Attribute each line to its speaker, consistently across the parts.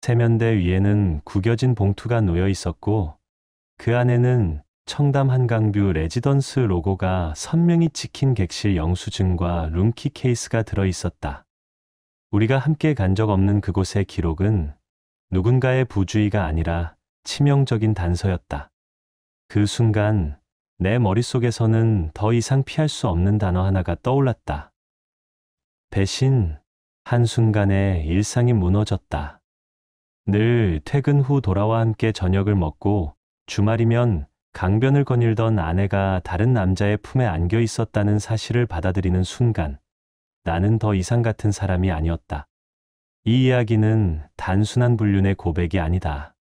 Speaker 1: 세면대 위에는 구겨진 봉투가 놓여 있었고 그 안에는 청담 한강뷰 레지던스 로고가 선명히 찍힌 객실 영수증과 룸키 케이스가 들어 있었다. 우리가 함께 간 적 없는 그곳의 기록은 누군가의 부주의가 아니라 치명적인 단서였다. 그 순간 내 머릿속에서는 더 이상 피할 수 없는 단어 하나가 떠올랐다. 배신. 한순간에 일상이 무너졌다. 늘 퇴근 후 돌아와 함께 저녁을 먹고 주말이면 강변을 거닐던 아내가 다른 남자의 품에 안겨 있었다는 사실을 받아들이는 순간 나는 더 이상 같은 사람이 아니었다. 이 이야기는 단순한 불륜의 고백이 아니다.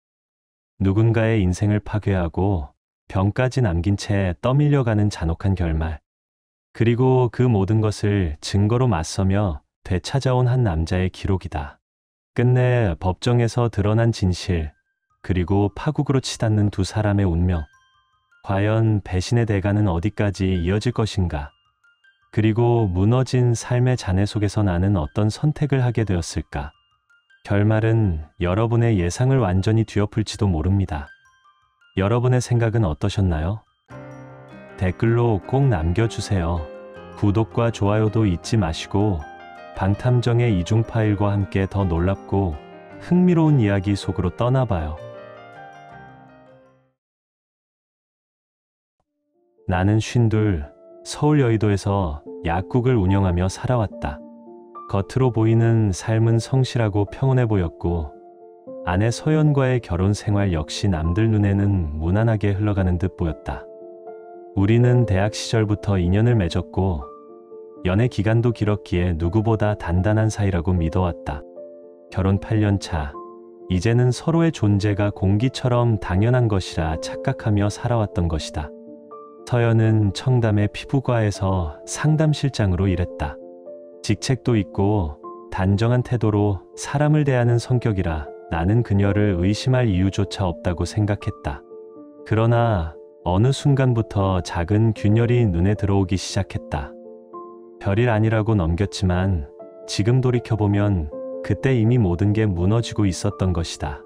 Speaker 1: 누군가의 인생을 파괴하고 병까지 남긴 채 떠밀려가는 잔혹한 결말. 그리고 그 모든 것을 증거로 맞서며 되찾아온 한 남자의 기록이다. 끝내 법정에서 드러난 진실, 그리고 파국으로 치닫는 두 사람의 운명. 과연 배신의 대가는 어디까지 이어질 것인가? 그리고 무너진 삶의 잔해 속에서 나는 어떤 선택을 하게 되었을까? 결말은 여러분의 예상을 완전히 뒤엎을지도 모릅니다. 여러분의 생각은 어떠셨나요? 댓글로 꼭 남겨주세요. 구독과 좋아요도 잊지 마시고 방탐정의 이중 파일과 함께 더 놀랍고 흥미로운 이야기 속으로 떠나봐요. 나는 52, 서울 여의도에서 약국을 운영하며 살아왔다. 겉으로 보이는 삶은 성실하고 평온해 보였고 아내 서연과의 결혼 생활 역시 남들 눈에는 무난하게 흘러가는 듯 보였다. 우리는 대학 시절부터 인연을 맺었고 연애 기간도 길었기에 누구보다 단단한 사이라고 믿어왔다. 결혼 8년 차, 이제는 서로의 존재가 공기처럼 당연한 것이라 착각하며 살아왔던 것이다. 서연은 청담의 피부과에서 상담실장으로 일했다. 직책도 있고 단정한 태도로 사람을 대하는 성격이라 나는 그녀를 의심할 이유조차 없다고 생각했다. 그러나 어느 순간부터 작은 균열이 눈에 들어오기 시작했다. 별일 아니라고 넘겼지만 지금 돌이켜보면 그때 이미 모든 게 무너지고 있었던 것이다.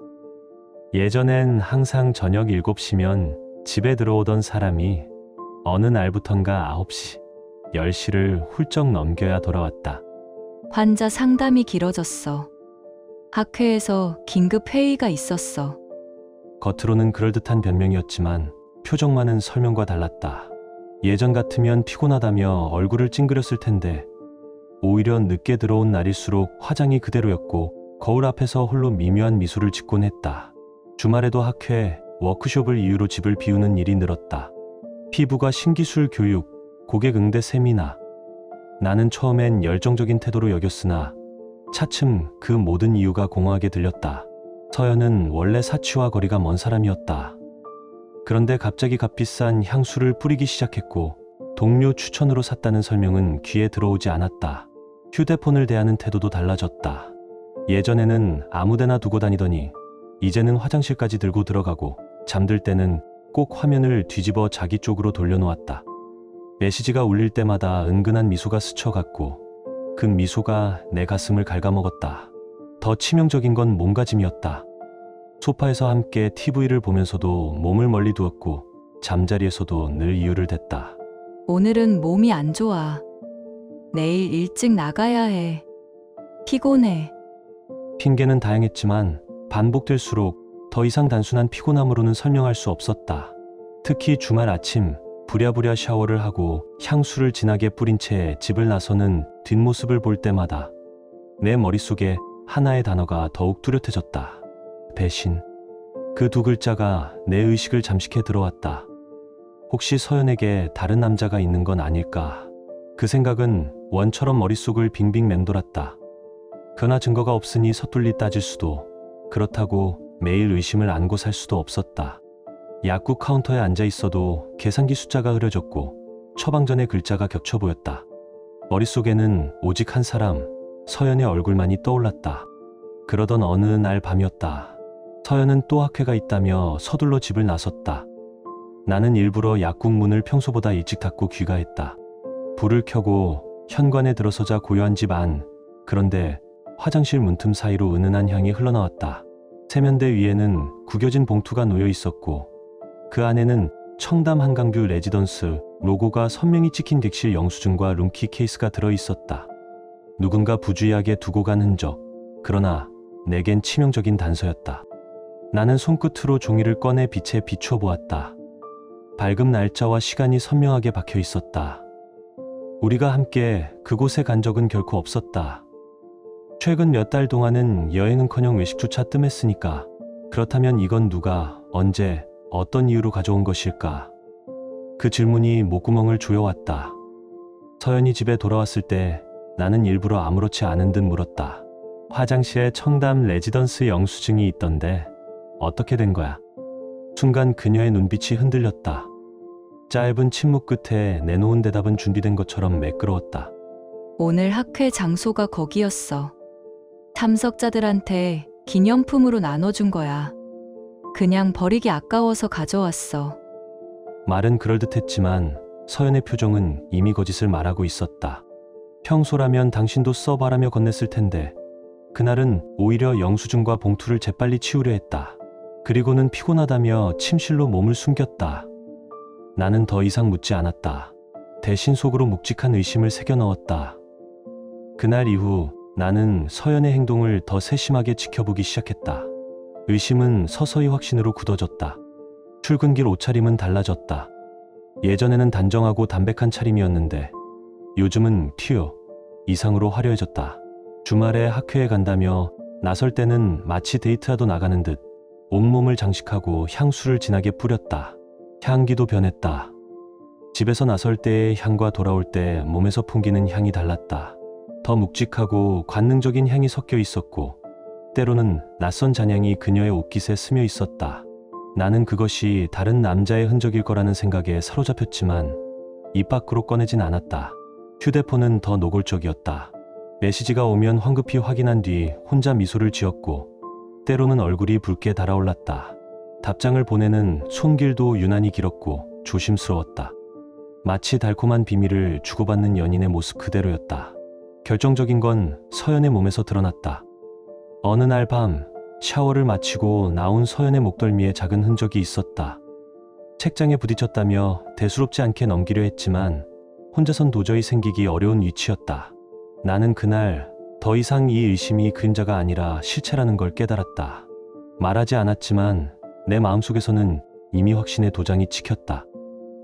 Speaker 1: 예전엔 항상 저녁 7시면 집에 들어오던 사람이 어느 날부턴가 9시, 10시를 훌쩍 넘겨야 돌아왔다.
Speaker 2: 환자 상담이 길어졌어. 학회에서 긴급 회의가 있었어.
Speaker 1: 겉으로는 그럴듯한 변명이었지만 표정만은 설명과 달랐다. 예전 같으면 피곤하다며 얼굴을 찡그렸을 텐데 오히려 늦게 들어온 날일수록 화장이 그대로였고 거울 앞에서 홀로 미묘한 미소를 짓곤 했다. 주말에도 학회, 워크숍을 이유로 집을 비우는 일이 늘었다. 피부과 신기술 교육, 고객 응대 세미나. 나는 처음엔 열정적인 태도로 여겼으나 차츰 그 모든 이유가 공허하게 들렸다. 서연은 원래 사치와 거리가 먼 사람이었다. 그런데 갑자기 값비싼 향수를 뿌리기 시작했고 동료 추천으로 샀다는 설명은 귀에 들어오지 않았다. 휴대폰을 대하는 태도도 달라졌다. 예전에는 아무데나 두고 다니더니 이제는 화장실까지 들고 들어가고 잠들 때는 꼭 화면을 뒤집어 자기 쪽으로 돌려놓았다. 메시지가 울릴 때마다 은근한 미소가 스쳐갔고 그 미소가 내 가슴을 갉아먹었다. 더 치명적인 건 몸가짐이었다. 소파에서 함께 TV를 보면서도 몸을 멀리 두었고 잠자리에서도 늘 이유를 댔다.
Speaker 2: 오늘은 몸이 안 좋아. 내일 일찍 나가야 해. 피곤해.
Speaker 1: 핑계는 다양했지만 반복될수록 더 이상 단순한 피곤함으로는 설명할 수 없었다. 특히 주말 아침 부랴부랴 샤워를 하고 향수를 진하게 뿌린 채 집을 나서는 뒷모습을 볼 때마다 내 머릿속에 하나의 단어가 더욱 뚜렷해졌다. 배신. 그 두 글자가 내 의식을 잠식해 들어왔다. 혹시 서연에게 다른 남자가 있는 건 아닐까? 그 생각은 원처럼 머릿속을 빙빙 맴돌았다. 그러나 증거가 없으니 서툴리 따질 수도, 그렇다고 매일 의심을 안고 살 수도 없었다. 약국 카운터에 앉아 있어도 계산기 숫자가 흐려졌고 처방전의 글자가 겹쳐 보였다. 머릿속에는 오직 한 사람, 서연의 얼굴만이 떠올랐다. 그러던 어느 날 밤이었다. 서연은 또 학회가 있다며 서둘러 집을 나섰다. 나는 일부러 약국 문을 평소보다 일찍 닫고 귀가했다. 불을 켜고 현관에 들어서자 고요한 집 안. 그런데 화장실 문틈 사이로 은은한 향이 흘러나왔다. 세면대 위에는 구겨진 봉투가 놓여 있었고 그 안에는 청담 한강뷰 레지던스 로고가 선명히 찍힌 객실 영수증과 룸키 케이스가 들어 있었다. 누군가 부주의하게 두고 간 흔적. 그러나 내겐 치명적인 단서였다. 나는 손끝으로 종이를 꺼내 빛에 비춰 보았다. 밝은 날짜와 시간이 선명하게 박혀 있었다. 우리가 함께 그곳에 간 적은 결코 없었다. 최근 몇 달 동안은 여행은커녕 외식조차 뜸했으니까. 그렇다면 이건 누가, 언제, 어떤 이유로 가져온 것일까? 그 질문이 목구멍을 조여왔다. 서연이 집에 돌아왔을 때 나는 일부러 아무렇지 않은 듯 물었다. 화장실에 청담 레지던스 영수증이 있던데 어떻게 된 거야? 순간 그녀의 눈빛이 흔들렸다. 짧은 침묵 끝에 내놓은 대답은 준비된 것처럼 매끄러웠다.
Speaker 2: 오늘 학회 장소가 거기였어. 참석자들한테 기념품으로 나눠준 거야. 그냥 버리기 아까워서 가져왔어.
Speaker 1: 말은 그럴듯했지만 서연의 표정은 이미 거짓을 말하고 있었다. 평소라면 당신도 써봐라며 건넸을 텐데 그날은 오히려 영수증과 봉투를 재빨리 치우려 했다. 그리고는 피곤하다며 침실로 몸을 숨겼다. 나는 더 이상 묻지 않았다. 대신 속으로 묵직한 의심을 새겨 넣었다. 그날 이후 나는 서연의 행동을 더 세심하게 지켜보기 시작했다. 의심은 서서히 확신으로 굳어졌다. 출근길 옷차림은 달라졌다. 예전에는 단정하고 담백한 차림이었는데 요즘은 튀어 이상으로 화려해졌다. 주말에 학회에 간다며 나설 때는 마치 데이트하러 나가는 듯 온몸을 장식하고 향수를 진하게 뿌렸다. 향기도 변했다. 집에서 나설 때의 향과 돌아올 때 몸에서 풍기는 향이 달랐다. 더 묵직하고 관능적인 향이 섞여 있었고 때로는 낯선 잔향이 그녀의 옷깃에 스며 있었다. 나는 그것이 다른 남자의 흔적일 거라는 생각에 사로잡혔지만 입 밖으로 꺼내진 않았다. 휴대폰은 더 노골적이었다. 메시지가 오면 황급히 확인한 뒤 혼자 미소를 지었고 때로는 얼굴이 붉게 달아올랐다. 답장을 보내는 손길도 유난히 길었고 조심스러웠다. 마치 달콤한 비밀을 주고받는 연인의 모습 그대로였다. 결정적인 건 서연의 몸에서 드러났다. 어느 날 밤 샤워를 마치고 나온 서연의 목덜미에 작은 흔적이 있었다. 책장에 부딪혔다며 대수롭지 않게 넘기려 했지만 혼자선 도저히 생기기 어려운 위치였다. 나는 그날 더 이상 이 의심이 그림자가 아니라 실체라는 걸 깨달았다. 말하지 않았지만 내 마음속에서는 이미 확신의 도장이 찍혔다.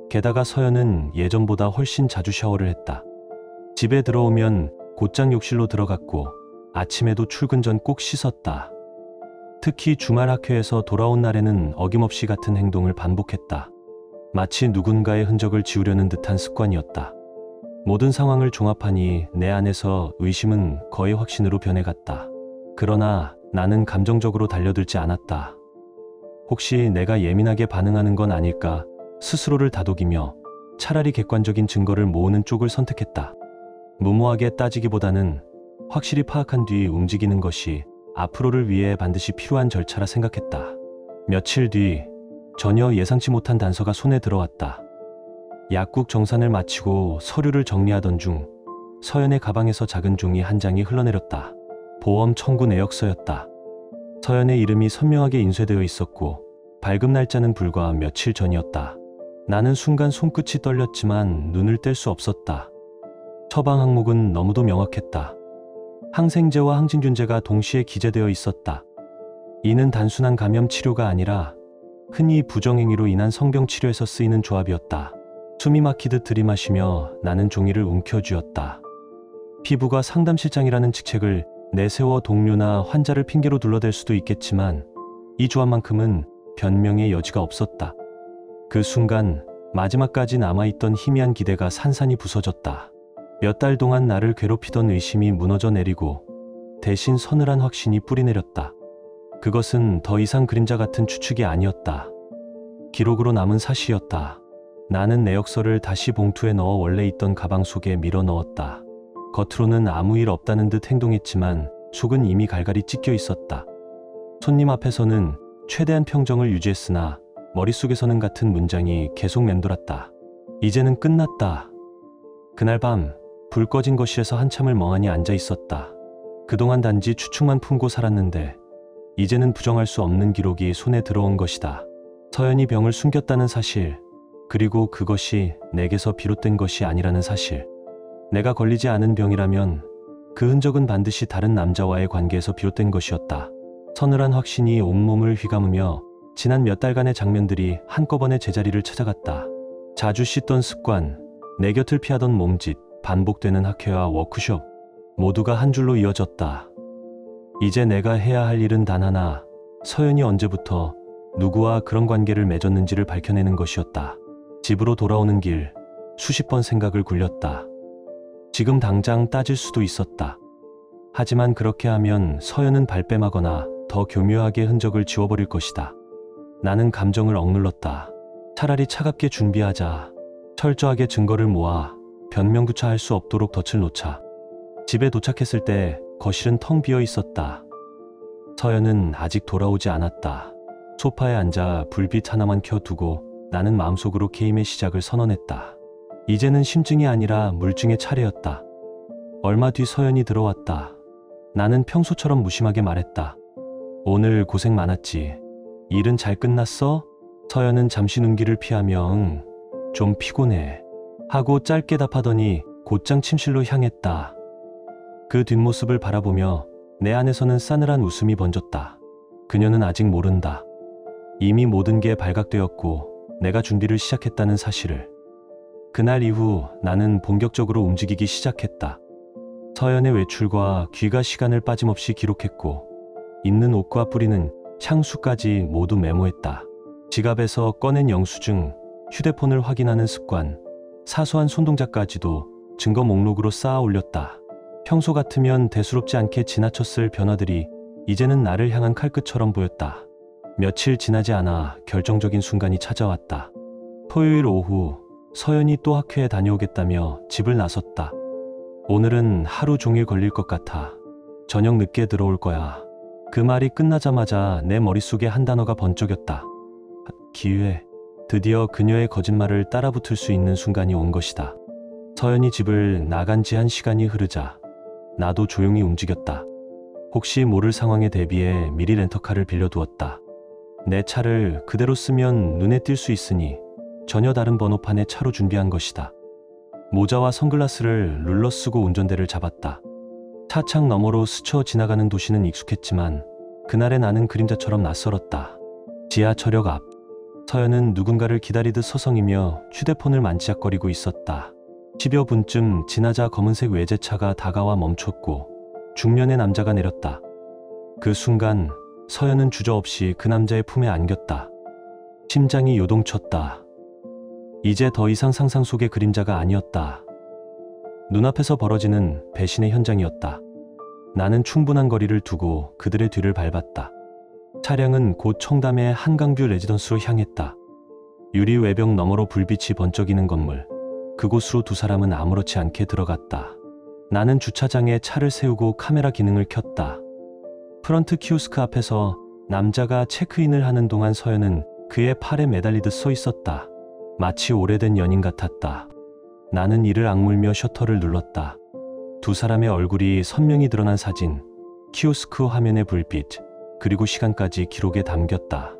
Speaker 1: 게다가 서연은 예전보다 훨씬 자주 샤워를 했다. 집에 들어오면 곧장 욕실로 들어갔고 아침에도 출근 전 꼭 씻었다. 특히 주말 학회에서 돌아온 날에는 어김없이 같은 행동을 반복했다. 마치 누군가의 흔적을 지우려는 듯한 습관이었다. 모든 상황을 종합하니 내 안에서 의심은 거의 확신으로 변해갔다. 그러나 나는 감정적으로 달려들지 않았다. 혹시 내가 예민하게 반응하는 건 아닐까 스스로를 다독이며 차라리 객관적인 증거를 모으는 쪽을 선택했다. 무모하게 따지기보다는 확실히 파악한 뒤 움직이는 것이 앞으로를 위해 반드시 필요한 절차라 생각했다. 며칠 뒤 전혀 예상치 못한 단서가 손에 들어왔다. 약국 정산을 마치고 서류를 정리하던 중 서연의 가방에서 작은 종이 한 장이 흘러내렸다. 보험 청구 내역서였다. 서연의 이름이 선명하게 인쇄되어 있었고 발급 날짜는 불과 며칠 전이었다. 나는 순간 손끝이 떨렸지만 눈을 뗄 수 없었다. 처방 항목은 너무도 명확했다. 항생제와 항진균제가 동시에 기재되어 있었다. 이는 단순한 감염 치료가 아니라 흔히 부정행위로 인한 성병 치료에서 쓰이는 조합이었다. 숨이 막히듯 들이마시며 나는 종이를 움켜쥐었다. 피부과 상담실장이라는 직책을 내세워 동료나 환자를 핑계로 둘러댈 수도 있겠지만 이 조합만큼은 변명의 여지가 없었다. 그 순간 마지막까지 남아있던 희미한 기대가 산산이 부서졌다. 몇 달 동안 나를 괴롭히던 의심이 무너져 내리고 대신 서늘한 확신이 뿌리내렸다. 그것은 더 이상 그림자 같은 추측이 아니었다. 기록으로 남은 사실이었다. 나는 내역서를 다시 봉투에 넣어 원래 있던 가방 속에 밀어 넣었다. 겉으로는 아무 일 없다는 듯 행동했지만 속은 이미 갈갈이 찢겨 있었다. 손님 앞에서는 최대한 평정을 유지했으나 머릿속에서는 같은 문장이 계속 맴돌았다. 이제는 끝났다. 그날 밤 불 꺼진 거실에서 한참을 멍하니 앉아 있었다. 그동안 단지 추측만 품고 살았는데 이제는 부정할 수 없는 기록이 손에 들어온 것이다. 서연이 병을 숨겼다는 사실, 그리고 그것이 내게서 비롯된 것이 아니라는 사실. 내가 걸리지 않은 병이라면 그 흔적은 반드시 다른 남자와의 관계에서 비롯된 것이었다. 서늘한 확신이 온몸을 휘감으며 지난 몇 달간의 장면들이 한꺼번에 제자리를 찾아갔다. 자주 씻던 습관, 내 곁을 피하던 몸짓, 반복되는 학회와 워크숍, 모두가 한 줄로 이어졌다. 이제 내가 해야 할 일은 단 하나, 서연이 언제부터 누구와 그런 관계를 맺었는지를 밝혀내는 것이었다. 집으로 돌아오는 길, 수십 번 생각을 굴렸다. 지금 당장 따질 수도 있었다. 하지만 그렇게 하면 서연은 발뺌하거나 더 교묘하게 흔적을 지워버릴 것이다. 나는 감정을 억눌렀다. 차라리 차갑게 준비하자. 철저하게 증거를 모아 변명조차 할 수 없도록 덫을 놓자. 집에 도착했을 때 거실은 텅 비어 있었다. 서연은 아직 돌아오지 않았다. 소파에 앉아 불빛 하나만 켜두고 나는 마음속으로 게임의 시작을 선언했다. 이제는 심증이 아니라 물증의 차례였다. 얼마 뒤 서연이 들어왔다. 나는 평소처럼 무심하게 말했다. 오늘 고생 많았지. 일은 잘 끝났어? 서연은 잠시 눈길을 피하며 응, 좀 피곤해 하고 짧게 답하더니 곧장 침실로 향했다. 그 뒷모습을 바라보며 내 안에서는 싸늘한 웃음이 번졌다. 그녀는 아직 모른다. 이미 모든 게 발각되었고 내가 준비를 시작했다는 사실을. 그날 이후 나는 본격적으로 움직이기 시작했다. 서연의 외출과 귀가 시간을 빠짐없이 기록했고 입는 옷과 뿌리는 향수까지 모두 메모했다. 지갑에서 꺼낸 영수증, 휴대폰을 확인하는 습관, 사소한 손동작까지도 증거 목록으로 쌓아 올렸다. 평소 같으면 대수롭지 않게 지나쳤을 변화들이 이제는 나를 향한 칼끝처럼 보였다. 며칠 지나지 않아 결정적인 순간이 찾아왔다. 토요일 오후 서연이 또 학회에 다녀오겠다며 집을 나섰다. 오늘은 하루 종일 걸릴 것 같아. 저녁 늦게 들어올 거야. 그 말이 끝나자마자 내 머릿속에 한 단어가 번쩍였다. 기회. 드디어 그녀의 거짓말을 따라붙을 수 있는 순간이 온 것이다. 서연이 집을 나간 지 한 시간이 흐르자 나도 조용히 움직였다. 혹시 모를 상황에 대비해 미리 렌터카를 빌려두었다. 내 차를 그대로 쓰면 눈에 띌 수 있으니 전혀 다른 번호판의 차로 준비한 것이다. 모자와 선글라스를 눌러 쓰고 운전대를 잡았다. 차창 너머로 스쳐 지나가는 도시는 익숙했지만 그날의 나는 그림자처럼 낯설었다. 지하철역 앞. 서연은 누군가를 기다리듯 서성이며 휴대폰을 만지작거리고 있었다. 10여 분쯤 지나자 검은색 외제차가 다가와 멈췄고 중년의 남자가 내렸다. 그 순간 서연은 주저없이 그 남자의 품에 안겼다. 심장이 요동쳤다. 이제 더 이상 상상 속의 그림자가 아니었다. 눈앞에서 벌어지는 배신의 현장이었다. 나는 충분한 거리를 두고 그들의 뒤를 밟았다. 차량은 곧 청담의 한강뷰 레지던스로 향했다. 유리 외벽 너머로 불빛이 번쩍이는 건물. 그곳으로 두 사람은 아무렇지 않게 들어갔다. 나는 주차장에 차를 세우고 카메라 기능을 켰다. 프런트 키오스크 앞에서 남자가 체크인을 하는 동안 서연은 그의 팔에 매달리듯 서 있었다. 마치 오래된 연인 같았다. 나는 이를 악물며 셔터를 눌렀다. 두 사람의 얼굴이 선명히 드러난 사진, 키오스크 화면의 불빛, 그리고 시간까지 기록에 담겼다.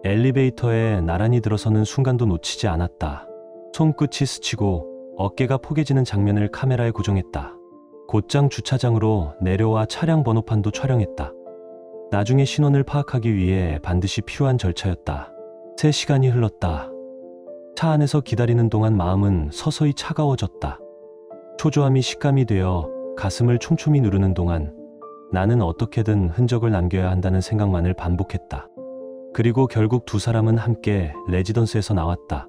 Speaker 1: 엘리베이터에 나란히 들어서는 순간도 놓치지 않았다. 손끝이 스치고 어깨가 포개지는 장면을 카메라에 고정했다. 곧장 주차장으로 내려와 차량 번호판도 촬영했다. 나중에 신원을 파악하기 위해 반드시 필요한 절차였다. 3시간이 흘렀다. 차 안에서 기다리는 동안 마음은 서서히 차가워졌다. 초조함이 식감이 되어 가슴을 촘촘히 누르는 동안 나는 어떻게든 흔적을 남겨야 한다는 생각만을 반복했다. 그리고 결국 두 사람은 함께 레지던스에서 나왔다.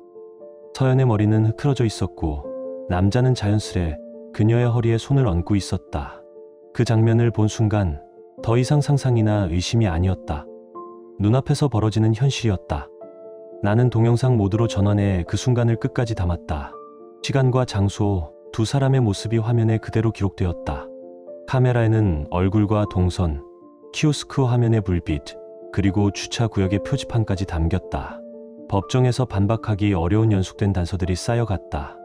Speaker 1: 서연의 머리는 흐트러져 있었고 남자는 자연스레 그녀의 허리에 손을 얹고 있었다. 그 장면을 본 순간 더 이상 상상이나 의심이 아니었다. 눈앞에서 벌어지는 현실이었다. 나는 동영상 모드로 전환해 그 순간을 끝까지 담았다. 시간과 장소, 두 사람의 모습이 화면에 그대로 기록되었다. 카메라에는 얼굴과 동선, 키오스크 화면의 불빛, 그리고 주차 구역의 표지판까지 담겼다. 법정에서 반박하기 어려운 연속된 단서들이 쌓여갔다.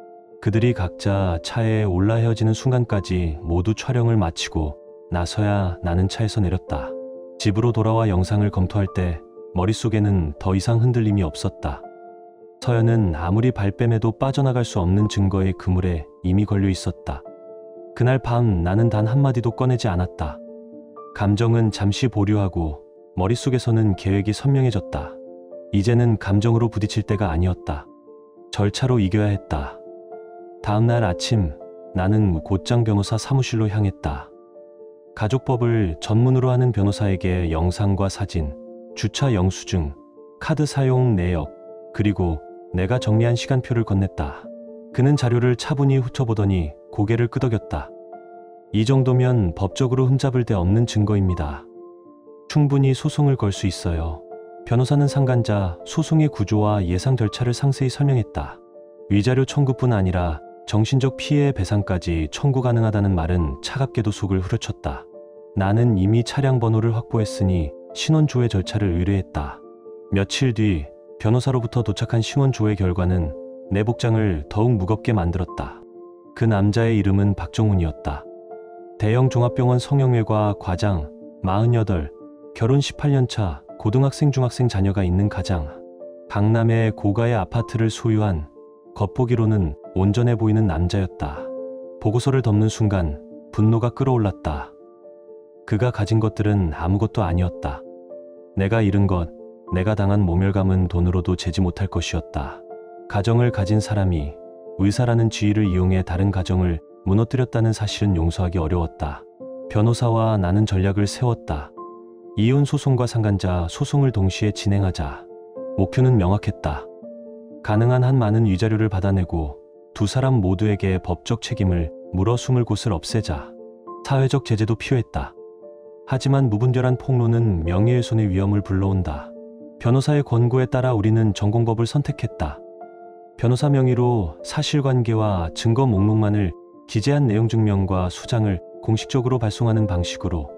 Speaker 1: 그들이 각자 차에 올라 헤어지는 순간까지 모두 촬영을 마치고 나서야 나는 차에서 내렸다. 집으로 돌아와 영상을 검토할 때 머릿속에는 더 이상 흔들림이 없었다. 서연은 아무리 발뺌해도 빠져나갈 수 없는 증거의 그물에 이미 걸려 있었다. 그날 밤 나는 단 한마디도 꺼내지 않았다. 감정은 잠시 보류하고 머릿속에서는 계획이 선명해졌다. 이제는 감정으로 부딪힐 때가 아니었다. 절차로 이겨야 했다. 다음 날 아침 나는 곧장 변호사 사무실로 향했다. 가족법을 전문으로 하는 변호사에게 영상과 사진, 주차 영수증, 카드 사용 내역, 그리고 내가 정리한 시간표를 건넸다. 그는 자료를 차분히 훑어보더니 고개를 끄덕였다. 이 정도면 법적으로 흠잡을 데 없는 증거입니다. 충분히 소송을 걸 수 있어요. 변호사는 상간자, 소송의 구조와 예상 절차를 상세히 설명했다. 위자료 청구뿐 아니라 정신적 피해 배상까지 청구 가능하다는 말은 차갑게도 속을 후려쳤다. 나는 이미 차량 번호를 확보했으니 신원 조회 절차를 의뢰했다. 며칠 뒤 변호사로부터 도착한 신원 조회 결과는 내 복장을 더욱 무겁게 만들었다. 그 남자의 이름은 박정훈이었다. 대형 종합병원 성형외과 과장, 48, 결혼 18년 차, 고등학생 중학생 자녀가 있는 가장, 강남의 고가의 아파트를 소유한 겉보기로는 온전해 보이는 남자였다. 보고서를 덮는 순간 분노가 끓어올랐다. 그가 가진 것들은 아무것도 아니었다. 내가 잃은 것, 내가 당한 모멸감은 돈으로도 재지 못할 것이었다. 가정을 가진 사람이 의사라는 지위를 이용해 다른 가정을 무너뜨렸다는 사실은 용서하기 어려웠다. 변호사와 나는 전략을 세웠다. 이혼 소송과 상간자 소송을 동시에 진행하자. 목표는 명확했다. 가능한 한 많은 위자료를 받아내고 두 사람 모두에게 법적 책임을 물어 숨을 곳을 없애자. 사회적 제재도 필요했다. 하지만 무분별한 폭로는 명예훼손의 위험을 불러온다. 변호사의 권고에 따라 우리는 전공법을 선택했다. 변호사 명의로 사실관계와 증거 목록만을 기재한 내용 증명과 수장을 공식적으로 발송하는 방식으로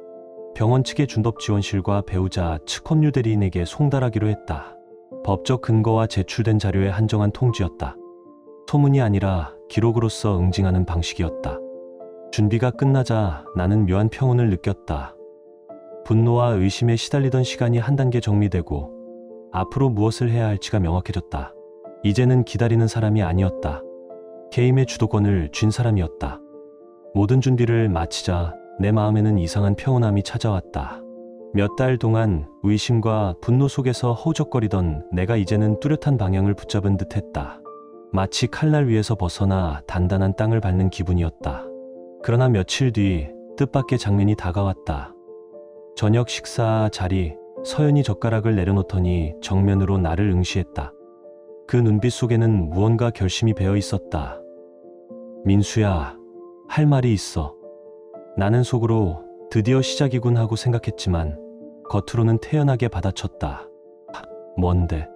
Speaker 1: 병원 측의 준법지원실과 배우자 측 법률 대리인에게 송달하기로 했다. 법적 근거와 제출된 자료의 한정한 통지였다. 소문이 아니라 기록으로서 응징하는 방식이었다. 준비가 끝나자 나는 묘한 평온을 느꼈다. 분노와 의심에 시달리던 시간이 한 단계 정리되고 앞으로 무엇을 해야 할지가 명확해졌다. 이제는 기다리는 사람이 아니었다. 게임의 주도권을 쥔 사람이었다. 모든 준비를 마치자 내 마음에는 이상한 평온함이 찾아왔다. 몇 달 동안 의심과 분노 속에서 허우적거리던 내가 이제는 뚜렷한 방향을 붙잡은 듯했다. 마치 칼날 위에서 벗어나 단단한 땅을 밟는 기분이었다. 그러나 며칠 뒤 뜻밖의 장면이 다가왔다. 저녁 식사 자리, 서연이 젓가락을 내려놓더니 정면으로 나를 응시했다. 그 눈빛 속에는 무언가 결심이 배어 있었다. 민수야, 할 말이 있어. 나는 속으로 드디어 시작이군 하고 생각했지만 겉으로는 태연하게 받아쳤다. 뭔데?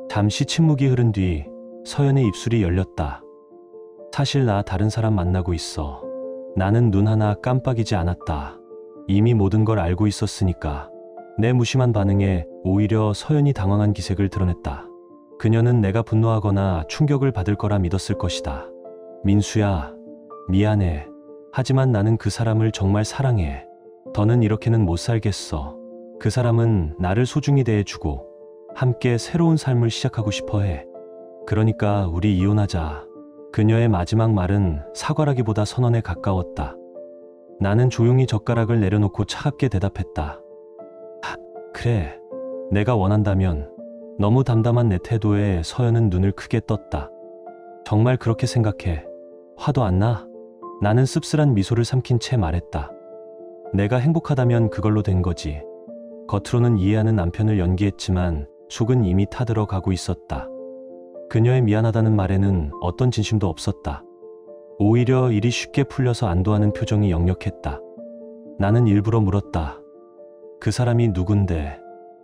Speaker 1: 잠시 침묵이 흐른 뒤 서연의 입술이 열렸다. 사실 나 다른 사람 만나고 있어. 나는 눈 하나 깜빡이지 않았다. 이미 모든 걸 알고 있었으니까. 내 무심한 반응에 오히려 서연이 당황한 기색을 드러냈다. 그녀는 내가 분노하거나 충격을 받을 거라 믿었을 것이다. 민수야, 미안해. 하지만 나는 그 사람을 정말 사랑해. 더는 이렇게는 못 살겠어. 그 사람은 나를 소중히 대해주고 함께 새로운 삶을 시작하고 싶어 해. 그러니까 우리 이혼하자. 그녀의 마지막 말은 사과라기보다 선언에 가까웠다. 나는 조용히 젓가락을 내려놓고 차갑게 대답했다. 그래, 내가 원한다면. 너무 담담한 내 태도에 서연은 눈을 크게 떴다. 정말 그렇게 생각해? 화도 안 나? 나는 씁쓸한 미소를 삼킨 채 말했다. 내가 행복하다면 그걸로 된 거지. 겉으로는 이해하는 남편을 연기했지만 속은 이미 타들어 가고 있었다. 그녀의 미안하다는 말에는 어떤 진심도 없었다. 오히려 일이 쉽게 풀려서 안도하는 표정이 역력했다. 나는 일부러 물었다. 그 사람이 누군데?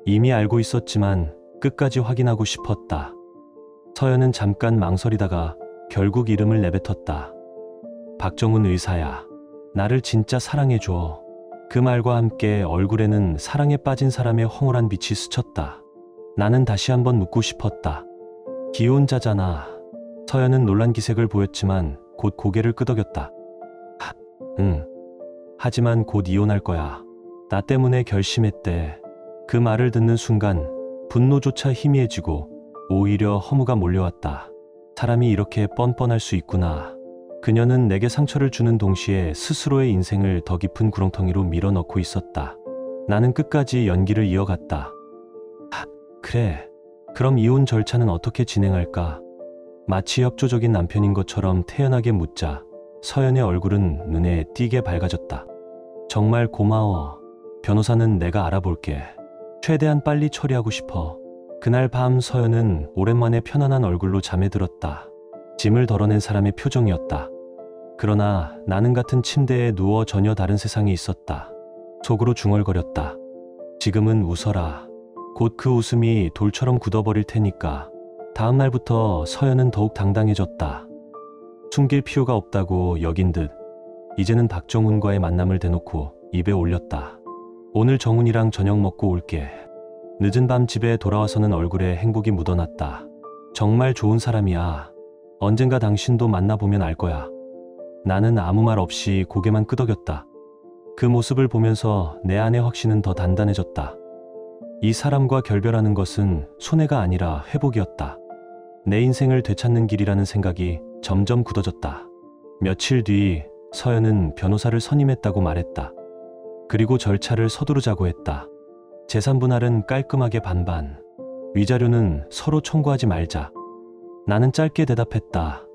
Speaker 1: 이미 알고 있었지만 끝까지 확인하고 싶었다. 서연은 잠깐 망설이다가 결국 이름을 내뱉었다. 박정훈 의사야. 나를 진짜 사랑해줘. 그 말과 함께 얼굴에는 사랑에 빠진 사람의 황홀한 빛이 스쳤다. 나는 다시 한번 묻고 싶었다. 기혼자잖아. 서연은 놀란 기색을 보였지만 곧 고개를 끄덕였다. 응. 하지만 곧 이혼할 거야. 나 때문에 결심했대. 그 말을 듣는 순간 분노조차 희미해지고 오히려 허무가 몰려왔다. 사람이 이렇게 뻔뻔할 수 있구나. 그녀는 내게 상처를 주는 동시에 스스로의 인생을 더 깊은 구렁텅이로 밀어넣고 있었다. 나는 끝까지 연기를 이어갔다. 그래. 그럼 이혼 절차는 어떻게 진행할까? 마치 협조적인 남편인 것처럼 태연하게 묻자 서연의 얼굴은 눈에 띄게 밝아졌다. 정말 고마워. 변호사는 내가 알아볼게. 최대한 빨리 처리하고 싶어. 그날 밤 서연은 오랜만에 편안한 얼굴로 잠에 들었다. 짐을 덜어낸 사람의 표정이었다. 그러나 나는 같은 침대에 누워 전혀 다른 세상에 있었다. 속으로 중얼거렸다. 지금은 웃어라. 곧 그 웃음이 돌처럼 굳어버릴 테니까. 다음 날부터 서연은 더욱 당당해졌다. 숨길 필요가 없다고 여긴 듯 이제는 박정훈과의 만남을 대놓고 입에 올렸다. 오늘 정훈이랑 저녁 먹고 올게. 늦은 밤 집에 돌아와서는 얼굴에 행복이 묻어났다. 정말 좋은 사람이야. 언젠가 당신도 만나보면 알 거야. 나는 아무 말 없이 고개만 끄덕였다. 그 모습을 보면서 내 안의 확신은 더 단단해졌다. 이 사람과 결별하는 것은 손해가 아니라 회복이었다. 내 인생을 되찾는 길이라는 생각이 점점 굳어졌다. 며칠 뒤 서연은 변호사를 선임했다고 말했다. 그리고 절차를 서두르자고 했다. 재산 분할은 깔끔하게 반반. 위자료는 서로 청구하지 말자. 나는 짧게 대답했다.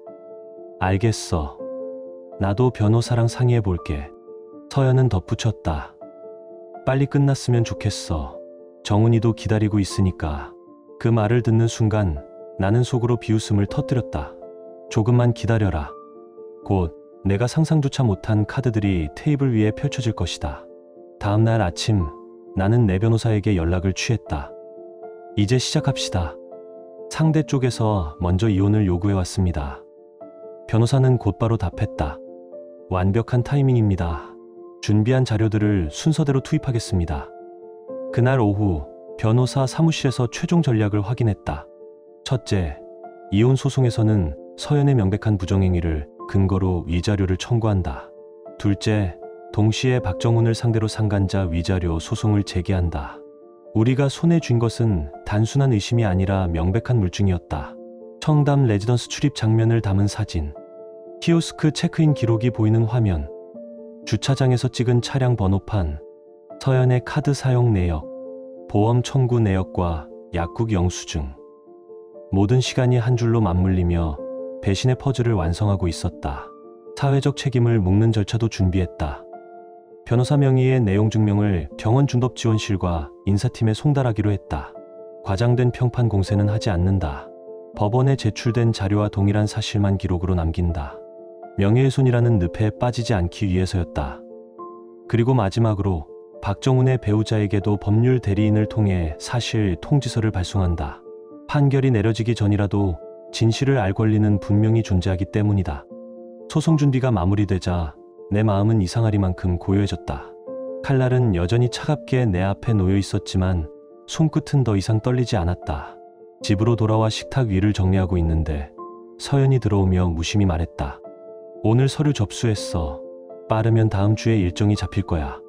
Speaker 1: 알겠어. 나도 변호사랑 상의해 볼게. 서연은 덧붙였다. 빨리 끝났으면 좋겠어. 정훈이도 기다리고 있으니까. 그 말을 듣는 순간 나는 속으로 비웃음을 터뜨렸다. 조금만 기다려라. 곧 내가 상상조차 못한 카드들이 테이블 위에 펼쳐질 것이다. 다음 날 아침 나는 내 변호사에게 연락을 취했다. 이제 시작합시다. 상대 쪽에서 먼저 이혼을 요구해 왔습니다. 변호사는 곧바로 답했다. 완벽한 타이밍입니다. 준비한 자료들을 순서대로 투입하겠습니다. 그날 오후 변호사 사무실에서 최종 전략을 확인했다. 첫째, 이혼 소송에서는 서연의 명백한 부정행위를 근거로 위자료를 청구한다. 둘째, 동시에 박정훈을 상대로 상간자 위자료 소송을 제기한다. 우리가 손에 쥔 것은 단순한 의심이 아니라 명백한 물증이었다. 청담 레지던스 출입 장면을 담은 사진, 키오스크 체크인 기록이 보이는 화면, 주차장에서 찍은 차량 번호판, 서연의 카드 사용 내역, 보험 청구 내역과 약국 영수증. 모든 시간이 한 줄로 맞물리며 배신의 퍼즐을 완성하고 있었다. 사회적 책임을 묻는 절차도 준비했다. 변호사 명의의 내용 증명을 병원 중법지원실과 인사팀에 송달하기로 했다. 과장된 평판 공세는 하지 않는다. 법원에 제출된 자료와 동일한 사실만 기록으로 남긴다. 명예훼손이라는 늪에 빠지지 않기 위해서였다. 그리고 마지막으로 박정훈의 배우자에게도 법률 대리인을 통해 사실 통지서를 발송한다. 판결이 내려지기 전이라도 진실을 알 권리는 분명히 존재하기 때문이다. 소송 준비가 마무리되자 내 마음은 이상하리만큼 고요해졌다. 칼날은 여전히 차갑게 내 앞에 놓여 있었지만 손끝은 더 이상 떨리지 않았다. 집으로 돌아와 식탁 위를 정리하고 있는데 서연이 들어오며 무심히 말했다. 오늘 서류 접수했어. 빠르면 다음 주에 일정이 잡힐 거야.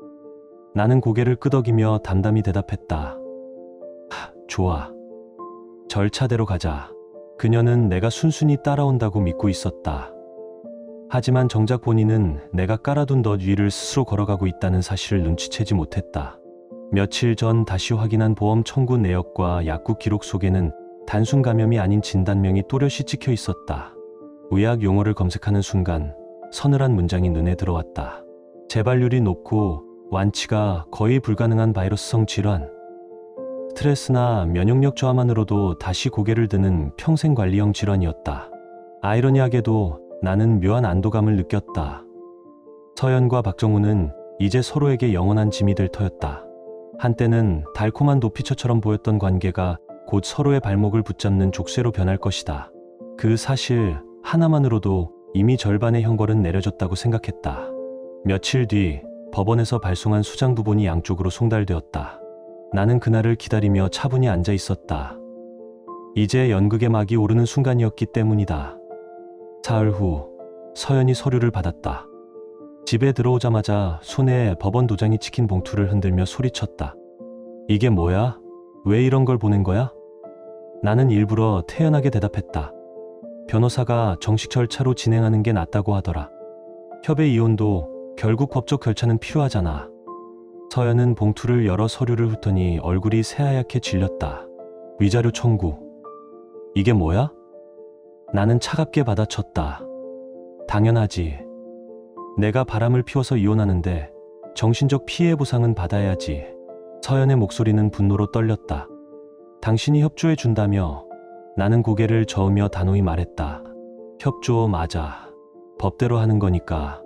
Speaker 1: 나는 고개를 끄덕이며 담담히 대답했다. 좋아. 절차대로 가자. 그녀는 내가 순순히 따라온다고 믿고 있었다. 하지만 정작 본인은 내가 깔아둔 덫 위를 스스로 걸어가고 있다는 사실을 눈치채지 못했다. 며칠 전 다시 확인한 보험 청구 내역과 약국 기록 속에는 단순 감염이 아닌 진단명이 또렷이 찍혀 있었다. 의학 용어를 검색하는 순간 서늘한 문장이 눈에 들어왔다. 재발률이 높고 완치가 거의 불가능한 바이러스성 질환. 스트레스나 면역력 저하만으로도 다시 고개를 드는 평생관리형 질환이었다. 아이러니하게도 나는 묘한 안도감을 느꼈다. 서연과 박정훈은 이제 서로에게 영원한 짐이 될 터였다. 한때는 달콤한 도피처처럼 보였던 관계가 곧 서로의 발목을 붙잡는 족쇄로 변할 것이다. 그 사실 하나만으로도 이미 절반의 형벌은 내려졌다고 생각했다. 며칠 뒤 법원에서 발송한 수장 부본이 양쪽으로 송달되었다. 나는 그날을 기다리며 차분히 앉아 있었다. 이제 연극의 막이 오르는 순간이었기 때문이다. 사흘 후 서연이 서류를 받았다. 집에 들어오자마자 손에 법원 도장이 찍힌 봉투를 흔들며 소리쳤다. 이게 뭐야? 왜 이런 걸 보낸 거야? 나는 일부러 태연하게 대답했다. 변호사가 정식 절차로 진행하는 게 낫다고 하더라. 협의 이혼도 결국 법적 절차는 필요하잖아. 서연은 봉투를 열어 서류를 훑더니 얼굴이 새하얗게 질렸다. 위자료 청구. 이게 뭐야? 나는 차갑게 받아쳤다. 당연하지. 내가 바람을 피워서 이혼하는데 정신적 피해 보상은 받아야지. 서연의 목소리는 분노로 떨렸다. 당신이 협조해 준다며. 나는 고개를 저으며 단호히 말했다. 협조 맞아. 법대로 하는 거니까.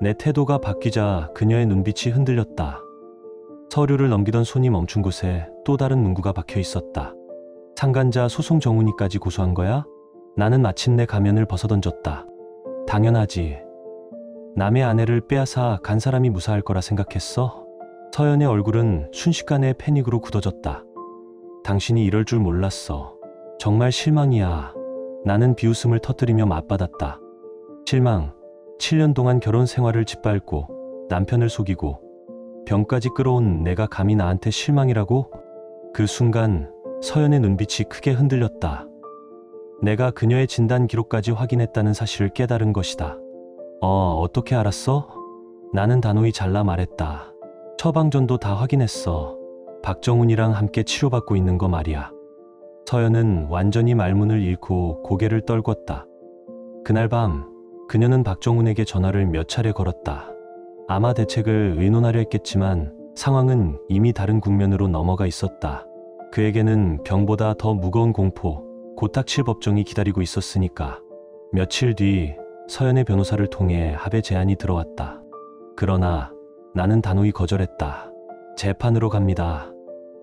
Speaker 1: 내 태도가 바뀌자 그녀의 눈빛이 흔들렸다. 서류를 넘기던 손이 멈춘 곳에 또 다른 문구가 박혀 있었다. 상간자 소송 정훈이까지 고소한 거야? 나는 마침내 가면을 벗어던졌다. 당연하지. 남의 아내를 빼앗아 간 사람이 무사할 거라 생각했어? 서연의 얼굴은 순식간에 패닉으로 굳어졌다. 당신이 이럴 줄 몰랐어. 정말 실망이야. 나는 비웃음을 터뜨리며 맞받았다. 실망. 7년 동안 결혼 생활을 짓밟고 남편을 속이고 병까지 끌어온 내가 감히 나한테 실망이라고? 그 순간 서연의 눈빛이 크게 흔들렸다. 내가 그녀의 진단 기록까지 확인했다는 사실을 깨달은 것이다. 어떻게 알았어? 나는 단호히 잘라 말했다. 처방전도 다 확인했어. 박정훈이랑 함께 치료받고 있는 거 말이야. 서연은 완전히 말문을 잃고 고개를 떨궜다. 그날 밤 그녀는 박정훈에게 전화를 몇 차례 걸었다. 아마 대책을 의논하려 했겠지만 상황은 이미 다른 국면으로 넘어가 있었다. 그에게는 병보다 더 무거운 공포, 곧 닥칠 법정이 기다리고 있었으니까. 며칠 뒤 서연의 변호사를 통해 합의 제안이 들어왔다. 그러나 나는 단호히 거절했다. 재판으로 갑니다.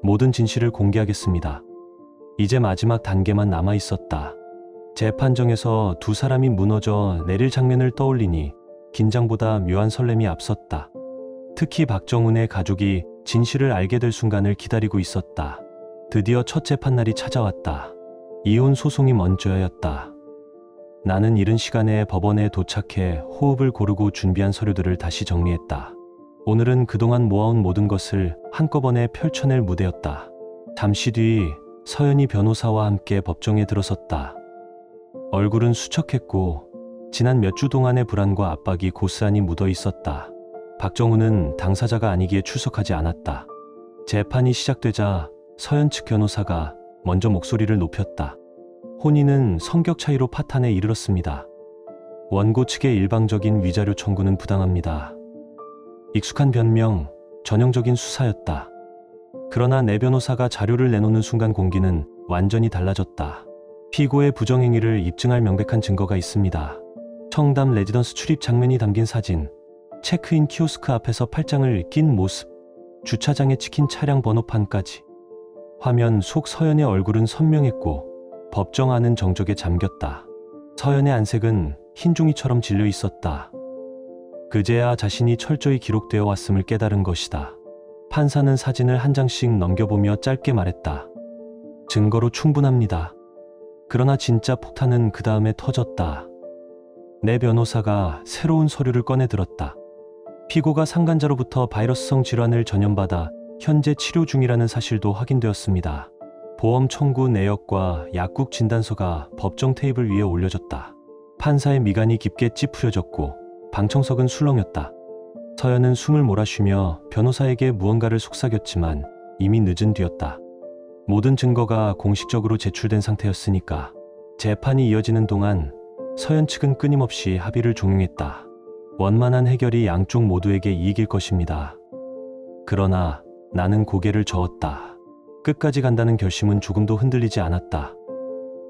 Speaker 1: 모든 진실을 공개하겠습니다. 이제 마지막 단계만 남아 있었다. 재판정에서 두 사람이 무너져 내릴 장면을 떠올리니 긴장보다 묘한 설렘이 앞섰다. 특히 박정훈의 가족이 진실을 알게 될 순간을 기다리고 있었다. 드디어 첫 재판날이 찾아왔다. 이혼 소송이 먼저였다. 나는 이른 시간에 법원에 도착해 호흡을 고르고 준비한 서류들을 다시 정리했다. 오늘은 그동안 모아온 모든 것을 한꺼번에 펼쳐낼 무대였다. 잠시 뒤 서연이 변호사와 함께 법정에 들어섰다. 얼굴은 수척했고 지난 몇 주 동안의 불안과 압박이 고스란히 묻어 있었다. 박정훈은 당사자가 아니기에 출석하지 않았다. 재판이 시작되자 서연 측 변호사가 먼저 목소리를 높였다. 혼인은 성격 차이로 파탄에 이르렀습니다. 원고 측의 일방적인 위자료 청구는 부당합니다. 익숙한 변명, 전형적인 수사였다. 그러나 내 변호사가 자료를 내놓는 순간 공기는 완전히 달라졌다. 피고의 부정행위를 입증할 명백한 증거가 있습니다. 청담 레지던스 출입 장면이 담긴 사진, 체크인 키오스크 앞에서 팔짱을 낀 모습, 주차장에 찍힌 차량 번호판까지. 화면 속 서연의 얼굴은 선명했고 법정 안은 정적에 잠겼다. 서연의 안색은 흰 종이처럼 질려 있었다. 그제야 자신이 철저히 기록되어 왔음을 깨달은 것이다. 판사는 사진을 한 장씩 넘겨보며 짧게 말했다. 증거로 충분합니다. 그러나 진짜 폭탄은 그 다음에 터졌다. 내 변호사가 새로운 서류를 꺼내 들었다. 피고가 상간자로부터 바이러스성 질환을 전염받아 현재 치료 중이라는 사실도 확인되었습니다. 보험 청구 내역과 약국 진단서가 법정 테이블 위에 올려졌다. 판사의 미간이 깊게 찌푸려졌고 방청석은 술렁였다. 서연은 숨을 몰아쉬며 변호사에게 무언가를 속삭였지만 이미 늦은 뒤였다. 모든 증거가 공식적으로 제출된 상태였으니까. 재판이 이어지는 동안 서연 측은 끊임없이 합의를 종용했다. 원만한 해결이 양쪽 모두에게 이익일 것입니다. 그러나 나는 고개를 저었다. 끝까지 간다는 결심은 조금도 흔들리지 않았다.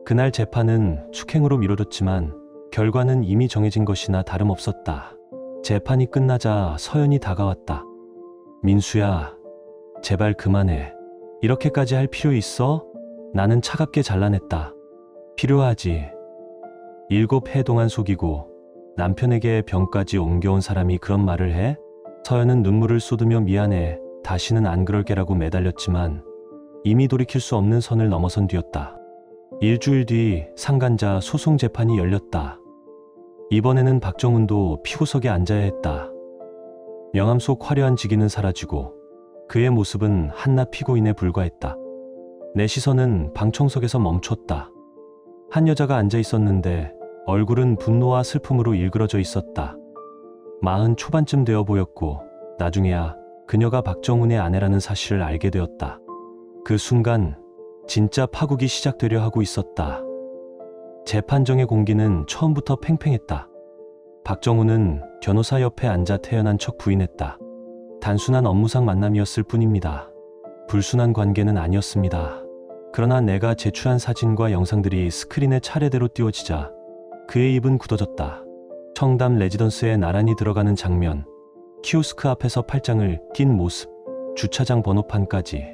Speaker 1: 그날 재판은 숙행으로 미뤄졌지만 결과는 이미 정해진 것이나 다름없었다. 재판이 끝나자 서연이 다가왔다. 민수야, 제발 그만해. 이렇게까지 할 필요 있어? 나는 차갑게 잘라냈다. 필요하지. 7해 동안 속이고 남편에게 병까지 옮겨온 사람이 그런 말을 해? 서연은 눈물을 쏟으며 미안해. 다시는 안 그럴게라고 매달렸지만 이미 돌이킬 수 없는 선을 넘어선 뒤였다. 일주일 뒤 상간자 소송 재판이 열렸다. 이번에는 박정훈도 피고석에 앉아야 했다. 영암 속 화려한 지기는 사라지고 그의 모습은 한낱 피고인에 불과했다. 내 시선은 방청석에서 멈췄다. 한 여자가 앉아 있었는데 얼굴은 분노와 슬픔으로 일그러져 있었다. 40 초반쯤 되어 보였고 나중에야 그녀가 박정훈의 아내라는 사실을 알게 되었다. 그 순간 진짜 파국이 시작되려 하고 있었다. 재판정의 공기는 처음부터 팽팽했다. 박정훈은 변호사 옆에 앉아 태연한 척 부인했다. 단순한 업무상 만남이었을 뿐입니다. 불순한 관계는 아니었습니다. 그러나 내가 제출한 사진과 영상들이 스크린에 차례대로 띄워지자 그의 입은 굳어졌다. 청담 레지던스에 나란히 들어가는 장면, 키오스크 앞에서 팔짱을 낀 모습, 주차장 번호판까지.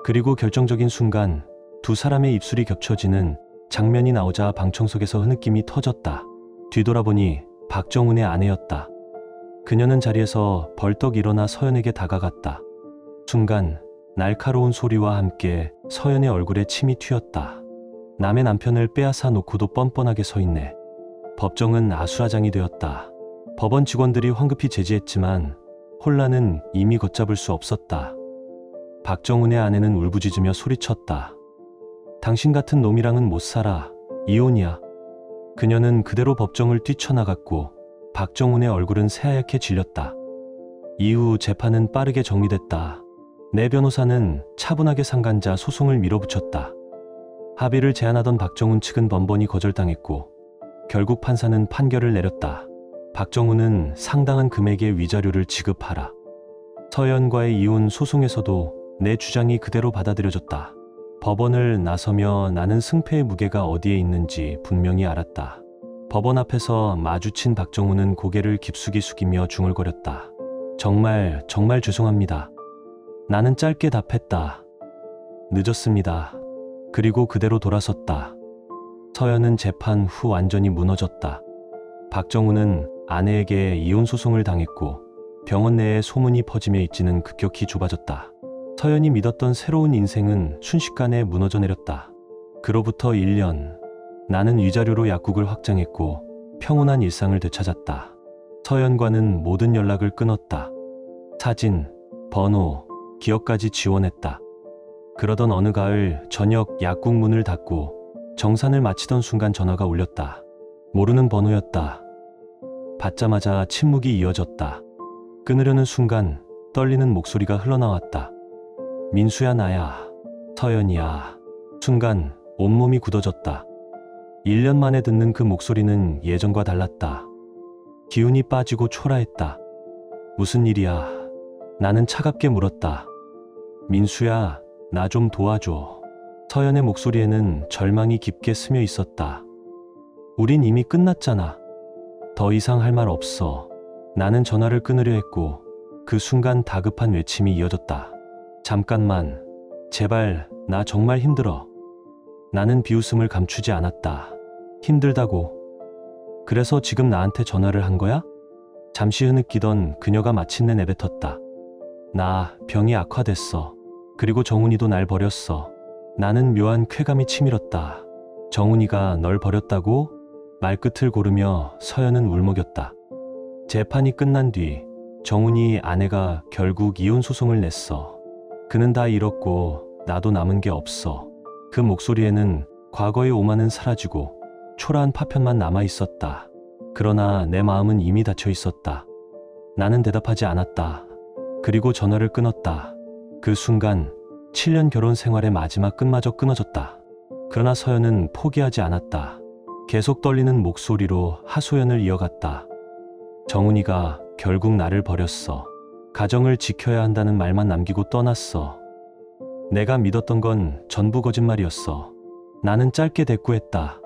Speaker 1: 그리고 결정적인 순간 두 사람의 입술이 겹쳐지는 장면이 나오자 방청석에서 흐느낌이 터졌다. 뒤돌아보니 박정훈의 아내였다. 그녀는 자리에서 벌떡 일어나 서연에게 다가갔다. 순간 날카로운 소리와 함께 서연의 얼굴에 침이 튀었다. 남의 남편을 빼앗아 놓고도 뻔뻔하게 서 있네. 법정은 아수라장이 되었다. 법원 직원들이 황급히 제지했지만 혼란은 이미 걷잡을 수 없었다. 박정훈의 아내는 울부짖으며 소리쳤다. 당신 같은 놈이랑은 못 살아. 이혼이야. 그녀는 그대로 법정을 뛰쳐나갔고 박정훈의 얼굴은 새하얗게 질렸다. 이후 재판은 빠르게 정리됐다. 내 변호사는 차분하게 상간자 소송을 밀어붙였다. 합의를 제안하던 박정훈 측은 번번이 거절당했고 결국 판사는 판결을 내렸다. 박정훈은 상당한 금액의 위자료를 지급하라. 서연과의 이혼 소송에서도 내 주장이 그대로 받아들여졌다. 법원을 나서며 나는 승패의 무게가 어디에 있는지 분명히 알았다. 법원 앞에서 마주친 박정훈은 고개를 깊숙이 숙이며 중얼거렸다. 정말 죄송합니다. 나는 짧게 답했다. 늦었습니다. 그리고 그대로 돌아섰다. 서연은 재판 후 완전히 무너졌다. 박정훈은 아내에게 이혼 소송을 당했고 병원 내에 소문이 퍼지며 입지는 급격히 좁아졌다. 서연이 믿었던 새로운 인생은 순식간에 무너져 내렸다. 그로부터 1년, 나는 위자료로 약국을 확장했고 평온한 일상을 되찾았다. 서연과는 모든 연락을 끊었다. 사진, 번호, 기억까지 지원했다. 그러던 어느 가을 저녁 약국 문을 닫고 정산을 마치던 순간 전화가 울렸다. 모르는 번호였다. 받자마자 침묵이 이어졌다. 끊으려는 순간 떨리는 목소리가 흘러나왔다. 민수야, 나야. 서연이야. 순간 온몸이 굳어졌다. 1년 만에 듣는 그 목소리는 예전과 달랐다. 기운이 빠지고 초라했다. 무슨 일이야? 나는 차갑게 물었다. 민수야, 나 좀 도와줘. 서연의 목소리에는 절망이 깊게 스며 있었다. 우린 이미 끝났잖아. 더 이상 할 말 없어. 나는 전화를 끊으려 했고 그 순간 다급한 외침이 이어졌다. 잠깐만, 제발, 나 정말 힘들어. 나는 비웃음을 감추지 않았다. 힘들다고? 그래서 지금 나한테 전화를 한 거야? 잠시 흐느끼던 그녀가 마침내 내뱉었다. 나 병이 악화됐어. 그리고 정훈이도 날 버렸어. 나는 묘한 쾌감이 치밀었다. 정훈이가 널 버렸다고? 말끝을 고르며 서연은 울먹였다. 재판이 끝난 뒤 정훈이 아내가 결국 이혼 소송을 냈어. 그는 다 잃었고 나도 남은 게 없어. 그 목소리에는 과거의 오만은 사라지고 초라한 파편만 남아 있었다. 그러나 내 마음은 이미 닫혀 있었다. 나는 대답하지 않았다. 그리고 전화를 끊었다. 그 순간 7년 결혼 생활의 마지막 끈마저 끊어졌다. 그러나 서연은 포기하지 않았다. 계속 떨리는 목소리로 하소연을 이어갔다. 정훈이가 결국 나를 버렸어. 가정을 지켜야 한다는 말만 남기고 떠났어. 내가 믿었던 건 전부 거짓말이었어. 나는 짧게 대꾸했다.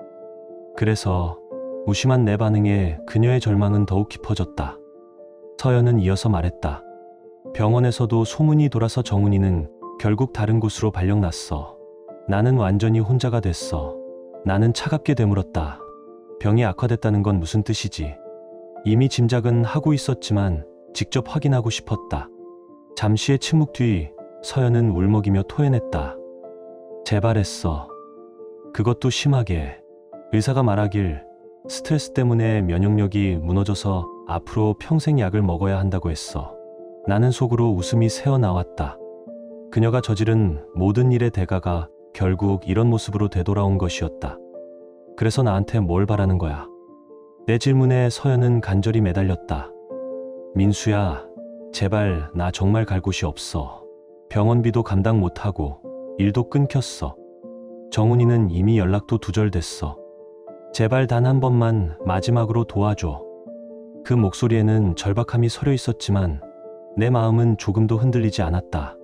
Speaker 1: 그래서 무심한 내 반응에 그녀의 절망은 더욱 깊어졌다. 서연은 이어서 말했다. 병원에서도 소문이 돌아서 정훈이는 결국 다른 곳으로 발령났어. 나는 완전히 혼자가 됐어. 나는 차갑게 되물었다. 병이 악화됐다는 건 무슨 뜻이지? 이미 짐작은 하고 있었지만 직접 확인하고 싶었다. 잠시의 침묵 뒤 서연은 울먹이며 토해냈다. 재발했어. 그것도 심하게. 의사가 말하길 스트레스 때문에 면역력이 무너져서 앞으로 평생 약을 먹어야 한다고 했어. 나는 속으로 웃음이 새어나왔다. 그녀가 저지른 모든 일의 대가가 결국 이런 모습으로 되돌아온 것이었다. 그래서 나한테 뭘 바라는 거야? 내 질문에 서연은 간절히 매달렸다. 민수야, 제발 나 정말 갈 곳이 없어. 병원비도 감당 못하고 일도 끊겼어. 정훈이는 이미 연락도 두절됐어. 제발 단 한 번만 마지막으로 도와줘. 그 목소리에는 절박함이 서려 있었지만 내 마음은 조금도 흔들리지 않았다.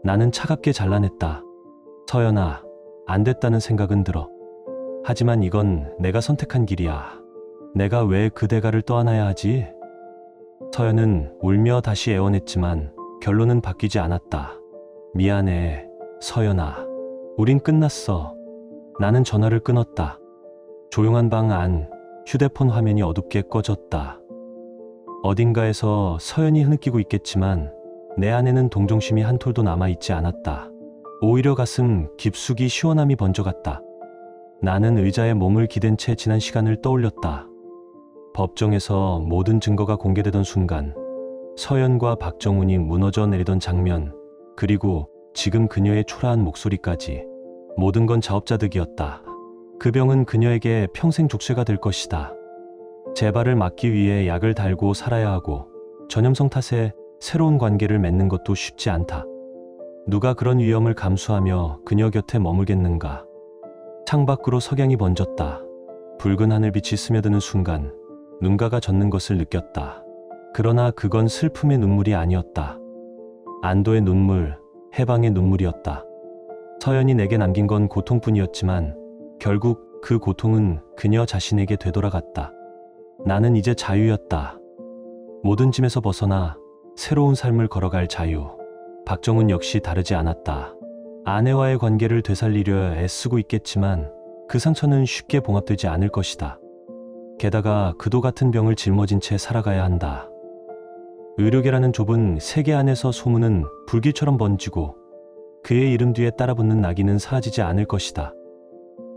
Speaker 1: 나는 차갑게 잘라냈다. 서연아, 안 됐다는 생각은 들어. 하지만 이건 내가 선택한 길이야. 내가 왜 그 대가를 떠안아야 하지? 서연은 울며 다시 애원했지만 결론은 바뀌지 않았다. 미안해, 서연아. 우린 끝났어. 나는 전화를 끊었다. 조용한 방 안, 휴대폰 화면이 어둡게 꺼졌다. 어딘가에서 서연이 흐느끼고 있겠지만 내 안에는 동정심이 한 톨도 남아있지 않았다. 오히려 가슴 깊숙이 시원함이 번져갔다. 나는 의자에 몸을 기댄 채 지난 시간을 떠올렸다. 법정에서 모든 증거가 공개되던 순간, 서연과 박정훈이 무너져 내리던 장면, 그리고 지금 그녀의 초라한 목소리까지, 모든 건 자업자득이었다. 그 병은 그녀에게 평생 족쇄가 될 것이다. 재발을 막기 위해 약을 달고 살아야 하고 전염성 탓에 새로운 관계를 맺는 것도 쉽지 않다. 누가 그런 위험을 감수하며 그녀 곁에 머물겠는가. 창밖으로 석양이 번졌다. 붉은 하늘빛이 스며드는 순간 눈가가 젖는 것을 느꼈다. 그러나 그건 슬픔의 눈물이 아니었다. 안도의 눈물, 해방의 눈물이었다. 서연이 내게 남긴 건 고통뿐이었지만 결국 그 고통은 그녀 자신에게 되돌아갔다. 나는 이제 자유였다. 모든 짐에서 벗어나 새로운 삶을 걸어갈 자유. 박정훈 역시 다르지 않았다. 아내와의 관계를 되살리려 애쓰고 있겠지만 그 상처는 쉽게 봉합되지 않을 것이다. 게다가 그도 같은 병을 짊어진 채 살아가야 한다. 의료계라는 좁은 세계 안에서 소문은 불길처럼 번지고 그의 이름 뒤에 따라붙는 낙인은 사라지지 않을 것이다.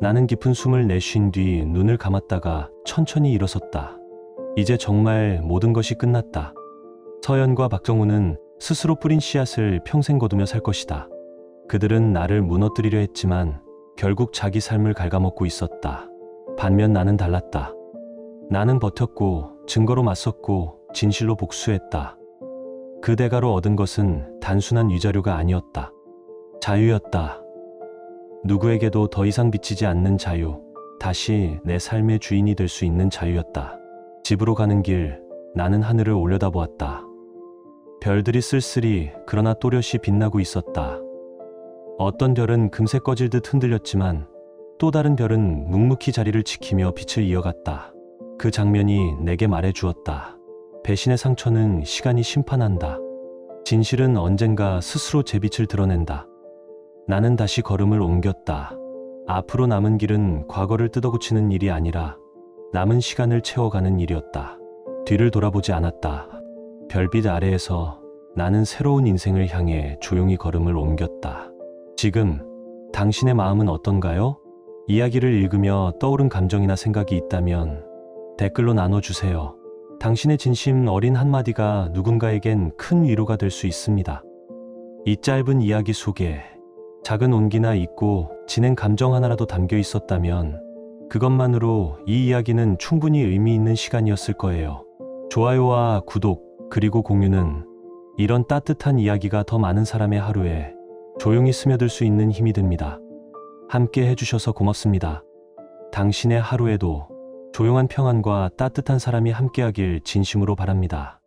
Speaker 1: 나는 깊은 숨을 내쉰 뒤 눈을 감았다가 천천히 일어섰다. 이제 정말 모든 것이 끝났다. 서연과 박정훈은 스스로 뿌린 씨앗을 평생 거두며 살 것이다. 그들은 나를 무너뜨리려 했지만 결국 자기 삶을 갉아먹고 있었다. 반면 나는 달랐다. 나는 버텼고 증거로 맞섰고 진실로 복수했다. 그 대가로 얻은 것은 단순한 위자료가 아니었다. 자유였다. 누구에게도 더 이상 비치지 않는 자유, 다시 내 삶의 주인이 될 수 있는 자유였다. 집으로 가는 길, 나는 하늘을 올려다보았다. 별들이 쓸쓸히 그러나 또렷이 빛나고 있었다. 어떤 별은 금세 꺼질 듯 흔들렸지만 또 다른 별은 묵묵히 자리를 지키며 빛을 이어갔다. 그 장면이 내게 말해주었다. 배신의 상처는 시간이 심판한다. 진실은 언젠가 스스로 제 빛을 드러낸다. 나는 다시 걸음을 옮겼다. 앞으로 남은 길은 과거를 뜯어고치는 일이 아니라 남은 시간을 채워가는 일이었다. 뒤를 돌아보지 않았다. 별빛 아래에서 나는 새로운 인생을 향해 조용히 걸음을 옮겼다. 지금 당신의 마음은 어떤가요? 이야기를 읽으며 떠오른 감정이나 생각이 있다면 댓글로 나눠주세요. 당신의 진심 어린 한마디가 누군가에겐 큰 위로가 될 수 있습니다. 이 짧은 이야기 속에 작은 온기나 잊고 지낸 감정 하나라도 담겨 있었다면 그것만으로 이 이야기는 충분히 의미 있는 시간이었을 거예요. 좋아요와 구독 그리고 공유는 이런 따뜻한 이야기가 더 많은 사람의 하루에 조용히 스며들 수 있는 힘이 됩니다. 함께 해주셔서 고맙습니다. 당신의 하루에도 조용한 평안과 따뜻한 사람이 함께하길 진심으로 바랍니다.